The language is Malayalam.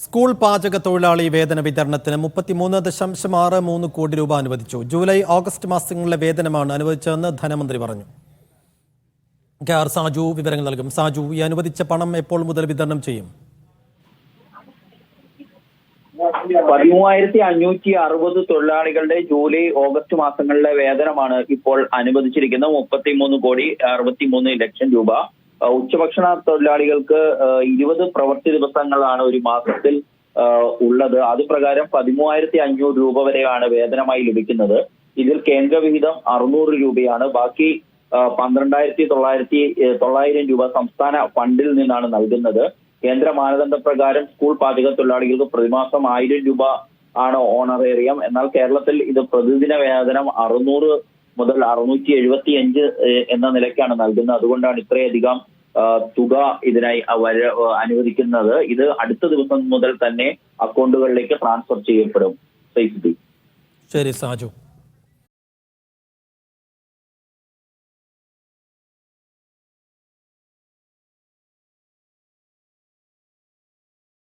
സ്കൂൾ പാചക തൊഴിലാളി വേതന വിതരണത്തിന് 33.63 കോടി രൂപ അനുവദിച്ചു. ജൂലൈ ഓഗസ്റ്റ് മാസങ്ങളിലെ വേതനമാണ് അനുവദിച്ചതെന്ന് ധനമന്ത്രി പറഞ്ഞു. കെ.ആർ. സാജു വിവരങ്ങൾ നൽകും. സാജു, ഈ അനുവദിച്ച പണം എപ്പോൾ മുതൽ വിതരണം ചെയ്യും? 13,560 തൊഴിലാളികളുടെ ജൂലൈ ഓഗസ്റ്റ് മാസങ്ങളിലെ വേതനമാണ് ഇപ്പോൾ അനുവദിച്ചിരിക്കുന്നത്. 33,63,00,000 രൂപ. ഉച്ചഭക്ഷണ തൊഴിലാളികൾക്ക് 20 പ്രവൃത്തി ദിവസങ്ങളാണ് ഒരു മാസത്തിൽ ഉള്ളത്. അത് പ്രകാരം 13,500 രൂപ വരെയാണ് വേതനമായി ലഭിക്കുന്നത്. ഇതിൽ കേന്ദ്രവിഹിതം 600 രൂപയാണ്. ബാക്കി 12,900 രൂപ സംസ്ഥാന ഫണ്ടിൽ നിന്നാണ് നൽകുന്നത്. കേന്ദ്ര മാനദണ്ഡ പ്രകാരം സ്കൂൾ പാചക തൊഴിലാളികൾക്ക് പ്രതിമാസം 1000 രൂപ ആണ് ഓണറേറിയം. എന്നാൽ കേരളത്തിൽ ഇത് പ്രതിദിന വേതനം 600 മുതൽ 675 എന്ന നിലയ്ക്കാണ് നൽകുന്നത്. അതുകൊണ്ടാണ് ഇത്രയധികം തുക ഇതിനായി അനുവദിക്കുന്നത്. ഇത് അടുത്ത ദിവസം മുതൽ തന്നെ അക്കൗണ്ടുകളിലേക്ക് ട്രാൻസ്ഫർ ചെയ്യപ്പെടും. ശരി സാജു.